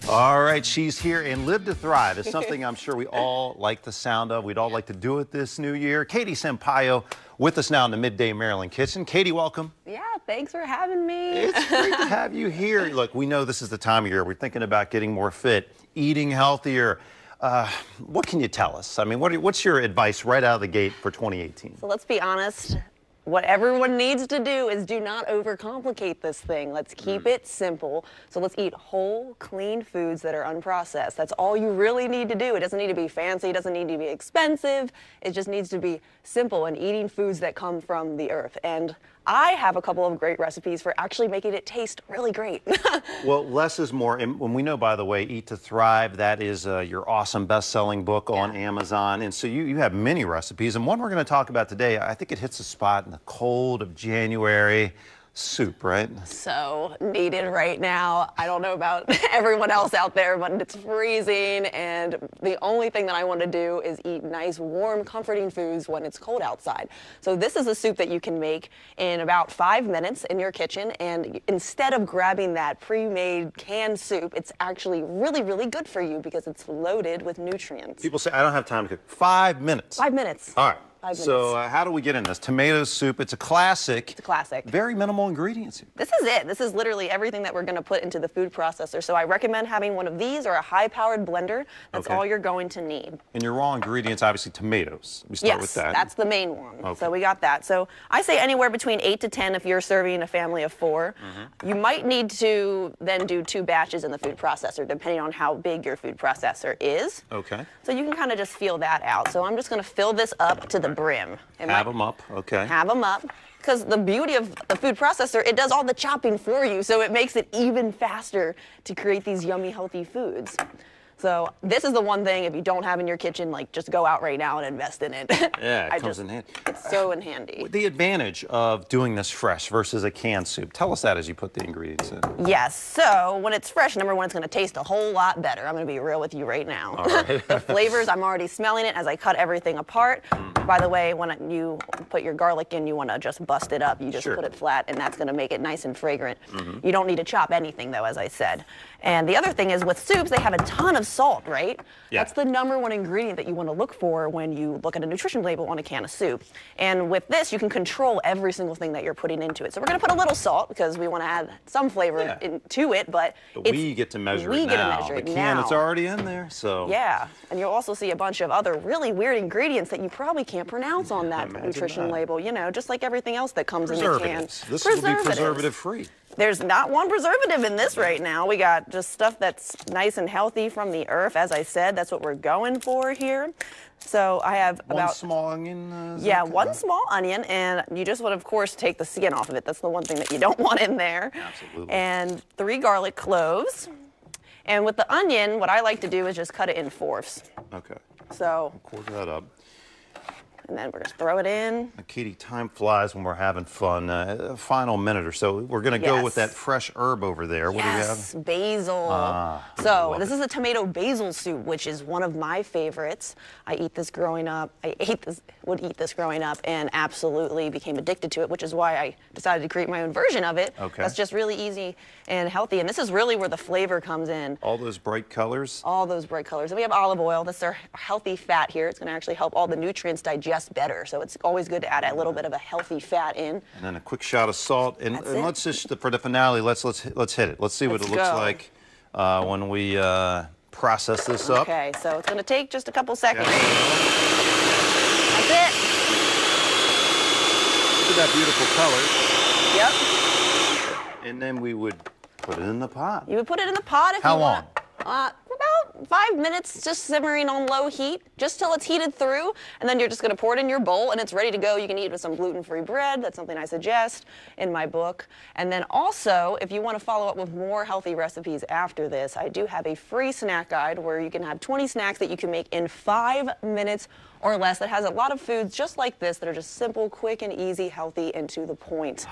All right, she's here, and Live to Thrive is something I'm sure we all like the sound of. We'd all like to do it this new year. Katie Sampayo with us now in the Midday Maryland kitchen. Katie, welcome. Yeah, thanks for having me. It's great to have you here. Look, we know this is the time of year we're thinking about getting more fit, eating healthier. What can you tell us? I mean, what's your advice right out of the gate for 2018? So let's be honest. What everyone needs to do is do not overcomplicate this thing. Let's keep it simple. So let's eat whole, clean foods that are unprocessed. That's all you really need to do. It doesn't need to be fancy. It doesn't need to be expensive. It just needs to be simple and eating foods that come from the earth. And I have a couple of great recipes for actually making it taste really great. Well, less is more. And when we know, by the way, Eat to Thrive, that is your awesome best-selling book on Amazon. And so you have many recipes. And one we're going to talk about today, I think it hits a spot in the cold of January. Soup, right? So needed right now. I don't know about everyone else out there, but it's freezing, and the only thing that I want to do is eat nice, warm, comforting foods when it's cold outside. So this is a soup that you can make in about 5 minutes in your kitchen, and instead of grabbing that pre-made canned soup, it's actually really, really good for you because it's loaded with nutrients. People say, I don't have time to cook. 5 minutes. 5 minutes. All right. 5 minutes. So how do we get in this? Tomato soup, it's a classic. It's a classic. Very minimal ingredients here. This is it. This is literally everything that we're going to put into the food processor. So I recommend having one of these or a high-powered blender. That's all you're going to need. And your raw ingredients, obviously tomatoes. We start with that. Yes, that's the main one. Okay. So we got that. So I say anywhere between 8 to 10 if you're serving a family of 4. You might need to then do 2 batches in the food processor, depending on how big your food processor is. Okay. So you can kind of just feel that out. So I'm just going to fill this up to the brim. Have them up, okay. Have them up. Because the beauty of the food processor, it does all the chopping for you, so it makes it even faster to create these yummy, healthy foods. So this is the one thing, if you don't have in your kitchen, like just go out right now and invest in it. Yeah, it comes in handy. It's so in handy. The advantage of doing this fresh versus a canned soup. Tell us that as you put the ingredients in. Yes, so when it's fresh, number one, it's going to taste a whole lot better. I'm going to be real with you right now. All right. The flavors, I'm already smelling it as I cut everything apart. By the way, when you put your garlic in, you want to just bust it up. You just put it flat, and that's going to make it nice and fragrant. You don't need to chop anything, though, as I said. And the other thing is, with soups, they have a ton of salt, right? Yeah. That's the number one ingredient that you want to look for when you look at a nutrition label on a can of soup. And with this, you can control every single thing that you're putting into it. So we're going to put a little salt because we want to add some flavor into it, but we get to measure it now. The can, it's already in there, so. Yeah, and you'll also see a bunch of other really weird ingredients that you probably can't pronounce on that nutrition label, you know, just like everything else that comes in the can. This will be preservative-free. There's not one preservative in this right now. We got just stuff that's nice and healthy from the earth. As I said, that's what we're going for here. So I have about... One small onion? Yeah, one small onion, and you just want to, of course, take the skin off of it. That's the one thing that you don't want in there. Absolutely. And 3 garlic cloves. And with the onion, what I like to do is just cut it in 4ths. Okay. So... Quarter that up. And then we're just throw it in. Katie, time flies when we're having fun. Final minute or so. We're going to go with that fresh herb over there. What do we have? Yes, basil. So this is a tomato basil soup, which is one of my favorites. I eat this growing up. Would eat this growing up and absolutely became addicted to it, which is why I decided to create my own version of it. Okay. That's just really easy and healthy. And this is really where the flavor comes in. All those bright colors? All those bright colors. And we have olive oil. That's our healthy fat here. It's going to actually help all the nutrients digest better. So it's always good to add a little bit of a healthy fat in. And then a quick shot of salt. And let's just, for the finale, let's hit it. Let's see what it looks like when we process this up. Okay, so it's going to take just a couple seconds. That's it. Look at that beautiful color. Yep. And then we would put it in the pot. You would put it in the pot if How you long? Want. About 5 minutes, just simmering on low heat, just till it's heated through, and then you're just going to pour it in your bowl, and it's ready to go. You can eat it with some gluten-free bread. That's something I suggest in my book. And then also, if you want to follow up with more healthy recipes after this, I do have a free snack guide where you can have 20 snacks that you can make in 5 minutes or less that has a lot of foods just like this that are just simple, quick, and easy, healthy, and to the point.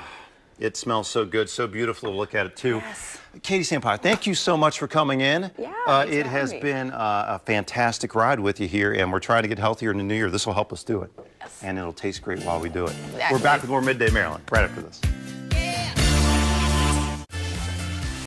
It smells so good, so beautiful to look at it, too. Yes. Katie Sampayo, thank you so much for coming in. Yeah, it has been a fantastic ride with you here, and we're trying to get healthier in the new year. This will help us do it. Yes. And it'll taste great while we do it. Exactly. We're back with more Midday Maryland right after this.